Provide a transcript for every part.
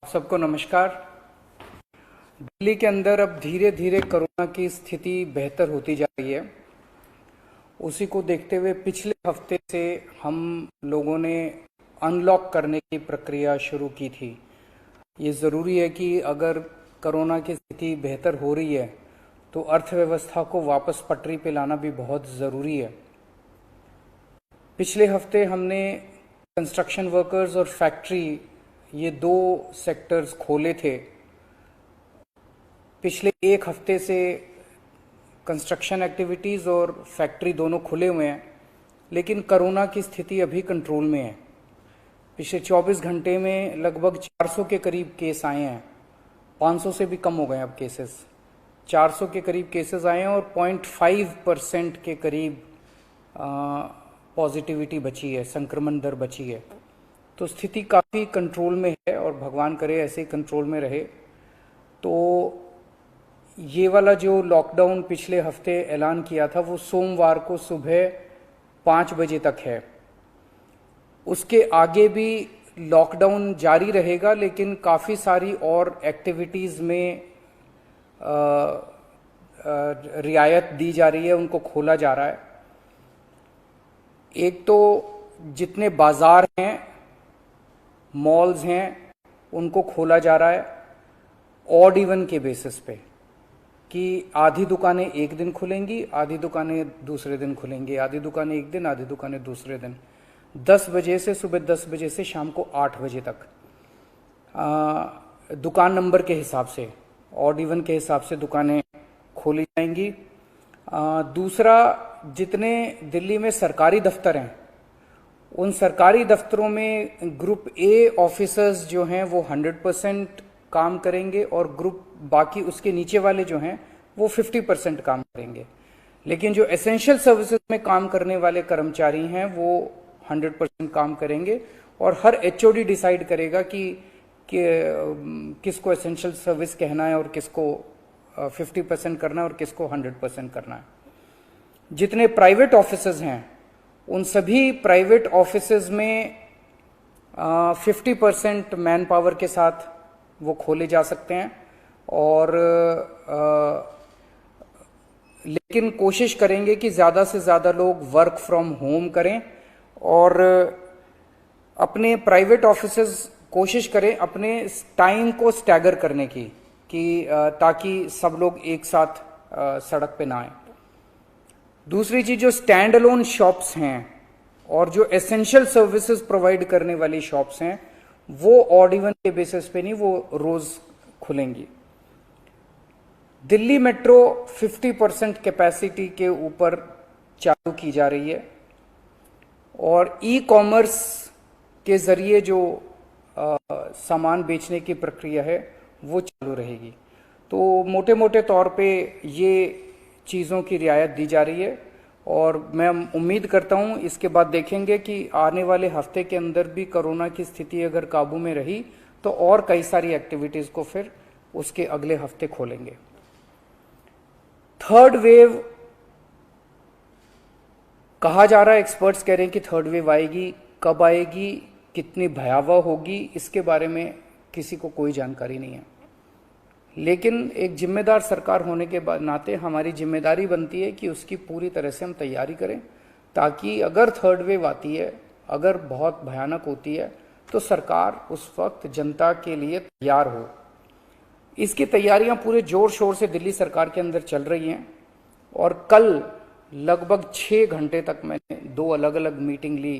सबको नमस्कार। दिल्ली के अंदर अब धीरे धीरे कोरोना की स्थिति बेहतर होती जा रही है। उसी को देखते हुए पिछले हफ्ते से हम लोगों ने अनलॉक करने की प्रक्रिया शुरू की थी। ये ज़रूरी है कि अगर कोरोना की स्थिति बेहतर हो रही है तो अर्थव्यवस्था को वापस पटरी पे लाना भी बहुत ज़रूरी है। पिछले हफ्ते हमने कंस्ट्रक्शन वर्कर्स और फैक्ट्री, ये दो सेक्टर्स खोले थे। पिछले एक हफ्ते से कंस्ट्रक्शन एक्टिविटीज़ और फैक्ट्री दोनों खुले हुए हैं, लेकिन कोरोना की स्थिति अभी कंट्रोल में है। पिछले 24 घंटे में लगभग 400 के करीब केस आए हैं। 500 से भी कम हो गए अब केसेस। 400 के करीब केसेस आए हैं और 0.5% के करीब पॉजिटिविटी बची है, संक्रमण दर बची है। तो स्थिति काफ़ी कंट्रोल में है और भगवान करे ऐसे ही कंट्रोल में रहे। तो ये वाला जो लॉकडाउन पिछले हफ्ते ऐलान किया था वो सोमवार को सुबह 5 बजे तक है। उसके आगे भी लॉकडाउन जारी रहेगा, लेकिन काफ़ी सारी और एक्टिविटीज़ में रियायत दी जा रही है, उनको खोला जा रहा है। एक तो जितने बाजार हैं, मॉल्स हैं, उनको खोला जा रहा है ऑड इवन के बेसिस पे, कि आधी दुकानें एक दिन खुलेंगी, आधी दुकानें दूसरे दिन खुलेंगी, आधी दुकानें एक दिन, आधी दुकानें दूसरे दिन। 10 बजे से सुबह 10 बजे से शाम को 8 बजे तक दुकान नंबर के हिसाब से, ऑड इवन के हिसाब से दुकानें खोली जाएंगी। दूसरा, जितने दिल्ली में सरकारी दफ्तर हैं, उन सरकारी दफ्तरों में ग्रुप ए ऑफिसर्स जो हैं वो 100% काम करेंगे और ग्रुप बाकी उसके नीचे वाले जो हैं वो 50% काम करेंगे। लेकिन जो एसेंशियल सर्विसेज में काम करने वाले कर्मचारी हैं वो 100% काम करेंगे और हर एचओडी डिसाइड करेगा कि किसको एसेंशियल सर्विस कहना है और किसको 50% करना है और किसको 100% करना है। जितने प्राइवेट ऑफिसेज हैं उन सभी प्राइवेट ऑफिसेज में 50% मैन पावर के साथ वो खोले जा सकते हैं और लेकिन कोशिश करेंगे कि ज़्यादा से ज़्यादा लोग वर्क फ्रॉम होम करें और अपने प्राइवेट ऑफिसेज कोशिश करें अपने टाइम को स्टैगर करने की, कि ताकि सब लोग एक साथ सड़क पे ना आए। दूसरी चीज, जो स्टैंड अलोन शॉप्स हैं और जो एसेंशियल सर्विसेज प्रोवाइड करने वाली शॉप्स हैं वो ऑड इवन के बेसिस पे नहीं, वो रोज खुलेंगी। दिल्ली मेट्रो 50% कैपेसिटी के ऊपर चालू की जा रही है और ई कॉमर्स के जरिए जो सामान बेचने की प्रक्रिया है वो चालू रहेगी। तो मोटे मोटे तौर पे ये चीज़ों की रियायत दी जा रही है और मैं उम्मीद करता हूं इसके बाद देखेंगे कि आने वाले हफ्ते के अंदर भी कोरोना की स्थिति अगर काबू में रही तो और कई सारी एक्टिविटीज़ को फिर उसके अगले हफ्ते खोलेंगे। थर्ड वेव कहा जा रहा है, एक्सपर्ट्स कह रहे हैं कि थर्ड वेव आएगी। कब आएगी, कितनी भयावह होगी, इसके बारे में किसी को कोई जानकारी नहीं है। लेकिन एक जिम्मेदार सरकार होने के नाते हमारी जिम्मेदारी बनती है कि उसकी पूरी तरह से हम तैयारी करें, ताकि अगर थर्ड वेव आती है, अगर बहुत भयानक होती है, तो सरकार उस वक्त जनता के लिए तैयार हो। इसकी तैयारियां पूरे जोर शोर से दिल्ली सरकार के अंदर चल रही हैं और कल लगभग 6 घंटे तक मैंने 2 अलग अलग मीटिंग ली,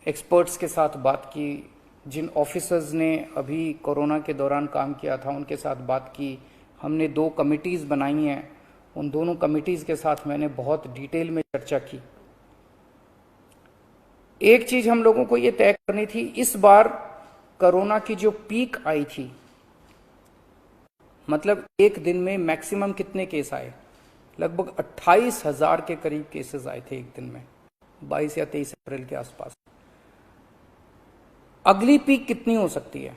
एक्सपर्ट्स के साथ बात की, जिन ऑफिसर्स ने अभी कोरोना के दौरान काम किया था उनके साथ बात की। हमने 2 कमिटीज़ बनाई हैं, उन दोनों कमिटीज़ के साथ मैंने बहुत डिटेल में चर्चा की। एक चीज़ हम लोगों को ये तय करनी थी, इस बार कोरोना की जो पीक आई थी, मतलब एक दिन में मैक्सिमम कितने केस आए, लगभग 28,000 के करीब केसेस आए थे एक दिन में, 22 या 23 अप्रैल के आसपास। अगली पीक कितनी हो सकती है,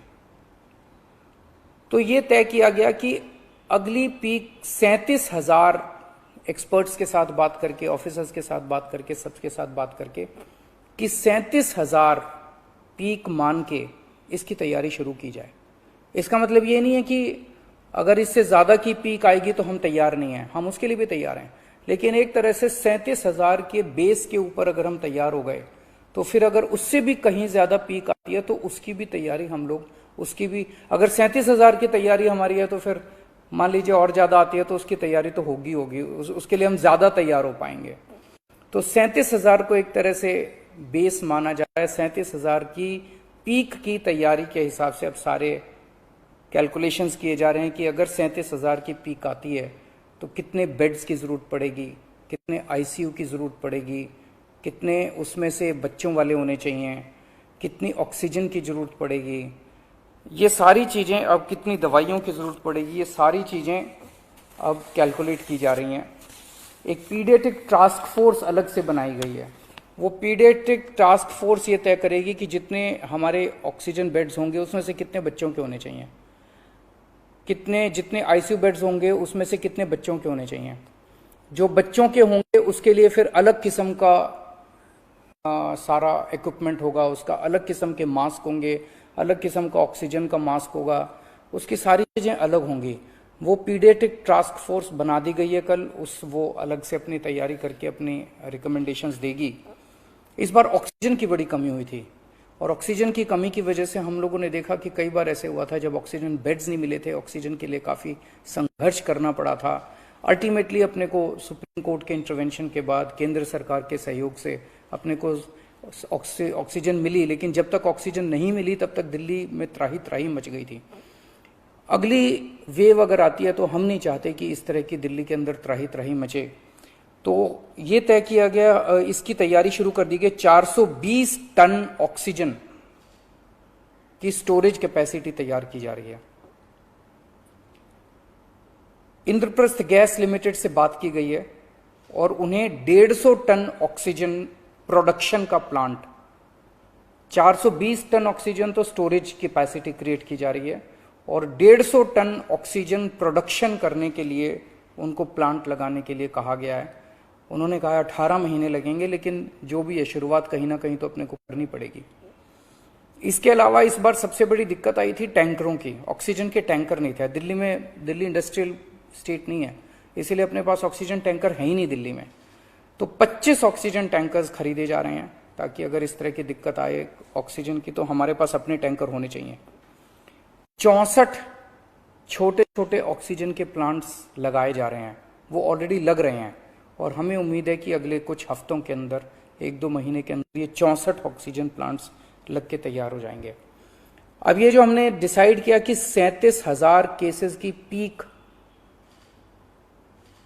तो ये तय किया गया कि अगली पीक 37,000, एक्सपर्ट्स के साथ बात करके, ऑफिसर्स के साथ बात करके, सबके साथ बात करके, कि 37,000 पीक मान के इसकी तैयारी शुरू की जाए। इसका मतलब ये नहीं है कि अगर इससे ज़्यादा की पीक आएगी तो हम तैयार नहीं हैं, हम उसके लिए भी तैयार हैं। लेकिन एक तरह से 37,000 के बेस के ऊपर अगर हम तैयार हो गए तो फिर अगर उससे भी कहीं ज़्यादा पीक आती है तो उसकी भी तैयारी हम लोग, उसकी भी, अगर 37,000 की तैयारी हमारी है तो फिर मान लीजिए और ज़्यादा आती है तो उसकी तैयारी तो होगी, उसके लिए हम ज़्यादा तैयार हो पाएंगे। तो 37,000 को एक तरह से बेस माना जा रहा है। 37,000 की पीक की तैयारी के हिसाब से अब सारे कैलकुलेशंस किए जा रहे हैं कि अगर 37,000 की पीक आती है तो कितने बेड्स की ज़रूरत पड़ेगी, कितने आईसीयू की ज़रूरत पड़ेगी, कितने उसमें से बच्चों वाले होने चाहिए, कितनी ऑक्सीजन की ज़रूरत पड़ेगी, ये सारी चीज़ें, अब कितनी दवाइयों की ज़रूरत पड़ेगी, ये सारी चीज़ें अब कैलकुलेट की जा रही हैं। एक पीडियाट्रिक टास्क फोर्स अलग से बनाई गई है। वो पीडियाट्रिक टास्क फोर्स ये तय करेगी कि जितने हमारे ऑक्सीजन बेड्स होंगे उसमें से कितने बच्चों के होने चाहिए, जितने आईसीयू बेड्स होंगे उसमें से कितने बच्चों के होने चाहिए। जो बच्चों के होंगे उसके लिए फिर अलग किस्म का सारा इक्विपमेंट होगा, उसका अलग किस्म के मास्क होंगे, अलग किस्म का ऑक्सीजन का मास्क होगा, उसकी सारी चीज़ें अलग होंगी। वो पीडियाट्रिक टास्क फोर्स बना दी गई है कल, वो अलग से अपनी तैयारी करके अपनी रिकमेंडेशंस देगी। इस बार ऑक्सीजन की बड़ी कमी हुई थी और ऑक्सीजन की कमी की वजह से हम लोगों ने देखा कि कई बार ऐसे हुआ था जब ऑक्सीजन बेड्स नहीं मिले थे, ऑक्सीजन के लिए काफ़ी संघर्ष करना पड़ा था। अल्टीमेटली अपने को सुप्रीम कोर्ट के इंटरवेंशन के बाद केंद्र सरकार के सहयोग से अपने को ऑक्सीजन मिली, लेकिन जब तक ऑक्सीजन नहीं मिली तब तक दिल्ली में त्राही त्राही मच गई थी। अगली वेव अगर आती है तो हम नहीं चाहते कि इस तरह की दिल्ली के अंदर त्राही त्राही मचे। तो ये तय किया गया, इसकी तैयारी शुरू कर दी गई। 420 टन ऑक्सीजन की स्टोरेज कैपेसिटी तैयार की जा रही है। इंद्रप्रस्थ गैस लिमिटेड से बात की गई है और उन्हें 150 टन ऑक्सीजन प्रोडक्शन का प्लांट, 420 टन ऑक्सीजन तो स्टोरेज कैपेसिटी क्रिएट की जा रही है और 150 टन ऑक्सीजन प्रोडक्शन करने के लिए उनको प्लांट लगाने के लिए कहा गया है। उन्होंने कहा 18 महीने लगेंगे, लेकिन जो भी है शुरुआत कहीं ना कहीं तो अपने को करनी पड़ेगी। इसके अलावा इस बार सबसे बड़ी दिक्कत आई थी टैंकरों की। ऑक्सीजन के टैंकर नहीं थे दिल्ली में, दिल्ली इंडस्ट्रियल स्टेट नहीं है, इसीलिए अपने पास ऑक्सीजन टैंकर है ही नहीं दिल्ली में। तो 25 ऑक्सीजन टैंकर्स खरीदे जा रहे हैं ताकि अगर इस तरह की दिक्कत आए ऑक्सीजन की तो हमारे पास अपने टैंकर होने चाहिए। 64 छोटे छोटे ऑक्सीजन के प्लांट्स लगाए जा रहे हैं, वो ऑलरेडी लग रहे हैं और हमें उम्मीद है कि अगले कुछ हफ्तों के अंदर, 1-2 महीने के अंदर ये 64 ऑक्सीजन प्लांट्स लग के तैयार हो जाएंगे। अब ये जो हमने डिसाइड किया कि 37,000 केसेस की पीक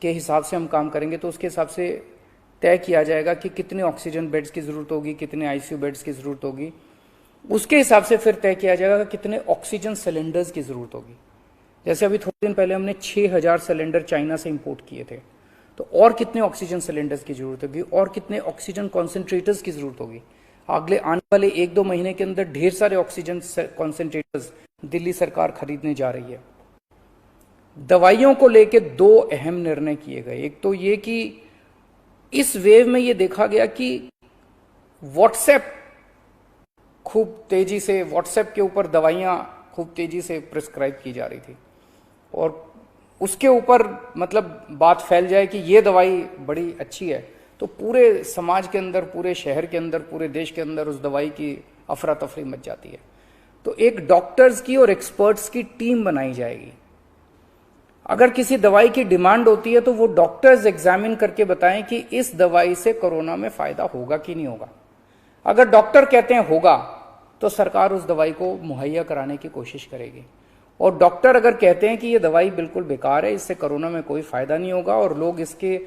के हिसाब से हम काम करेंगे, तो उसके हिसाब से तय किया जाएगा कि कितने ऑक्सीजन बेड्स की जरूरत होगी, कितने आईसीयू बेड्स की जरूरत होगी। उसके हिसाब से फिर तय किया जाएगा कि कितने ऑक्सीजन सिलेंडर्स की जरूरत होगी। जैसे अभी थोड़े दिन पहले हमने 6,000 सिलेंडर चाइना से इंपोर्ट किए थे, तो और कितने ऑक्सीजन सिलेंडर्स की जरूरत होगी और कितने ऑक्सीजन कॉन्सेंट्रेटर्स की जरूरत होगी। अगले आने वाले 1-2 महीने के अंदर ढेर सारे ऑक्सीजन कॉन्सेंट्रेटर्स दिल्ली सरकार खरीदने जा रही है। दवाइयों को लेकर 2 अहम निर्णय किए गए। एक तो ये कि इस वेव में ये देखा गया कि व्हाट्सएप खूब तेजी से, व्हाट्सएप के ऊपर दवाइयां खूब तेजी से प्रिस्क्राइब की जा रही थी और उसके ऊपर मतलब बात फैल जाए कि ये दवाई बड़ी अच्छी है तो पूरे समाज के अंदर, पूरे शहर के अंदर, पूरे देश के अंदर उस दवाई की अफरा तफरी मच जाती है। तो एक डॉक्टर्स की और एक्सपर्ट्स की टीम बनाई जाएगी। अगर किसी दवाई की डिमांड होती है तो वो डॉक्टर्स एग्जामिन करके बताएं कि इस दवाई से कोरोना में फायदा होगा कि नहीं होगा। अगर डॉक्टर कहते हैं होगा तो सरकार उस दवाई को मुहैया कराने की कोशिश करेगी, और डॉक्टर अगर कहते हैं कि ये दवाई बिल्कुल बेकार है, इससे कोरोना में कोई फायदा नहीं होगा और लोग इसके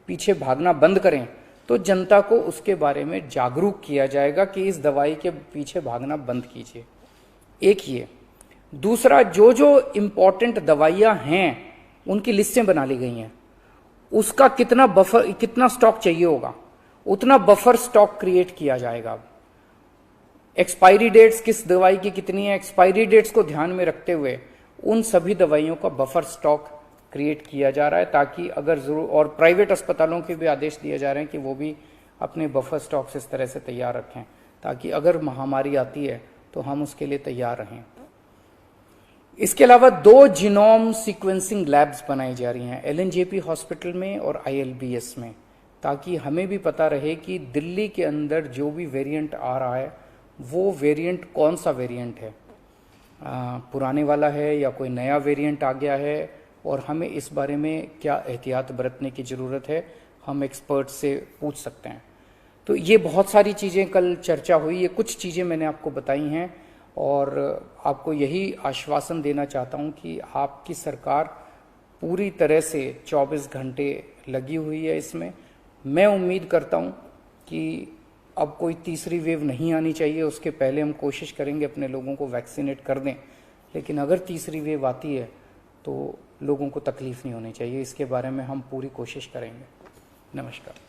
पीछे भागना बंद करें, तो जनता को उसके बारे में जागरूक किया जाएगा कि इस दवाई के पीछे भागना बंद कीजिए। एक ये। दूसरा, जो जो इंपॉर्टेंट दवाइयां हैं उनकी लिस्टें बना ली गई हैं, उसका कितना बफर, कितना स्टॉक चाहिए होगा उतना बफर स्टॉक क्रिएट किया जाएगा। एक्सपायरी डेट्स किस दवाई की कितनी है, एक्सपायरी डेट्स को ध्यान में रखते हुए उन सभी दवाइयों का बफर स्टॉक क्रिएट किया जा रहा है ताकि अगर जरूर, और प्राइवेट अस्पतालों के भी आदेश दिए जा रहे हैं कि वो भी अपने बफर स्टॉक्स इस तरह से तैयार रखें ताकि अगर महामारी आती है तो हम उसके लिए तैयार रहें। इसके अलावा 2 जीनोम सीक्वेंसिंग लैब्स बनाई जा रही हैं एलएनजेपी हॉस्पिटल में और आईएलबीएस में, ताकि हमें भी पता रहे कि दिल्ली के अंदर जो भी वेरिएंट आ रहा है वो वेरिएंट कौन सा वेरिएंट है, पुराने वाला है या कोई नया वेरिएंट आ गया है, और हमें इस बारे में क्या एहतियात बरतने की ज़रूरत है, हम एक्सपर्ट से पूछ सकते हैं। तो ये बहुत सारी चीज़ें कल चर्चा हुई, ये कुछ चीज़ें मैंने आपको बताई हैं और आपको यही आश्वासन देना चाहता हूं कि आपकी सरकार पूरी तरह से 24 घंटे लगी हुई है इसमें। मैं उम्मीद करता हूं कि अब कोई तीसरी वेव नहीं आनी चाहिए, उसके पहले हम कोशिश करेंगे अपने लोगों को वैक्सीनेट कर दें, लेकिन अगर तीसरी वेव आती है तो लोगों को तकलीफ नहीं होनी चाहिए, इसके बारे में हम पूरी कोशिश करेंगे। नमस्कार।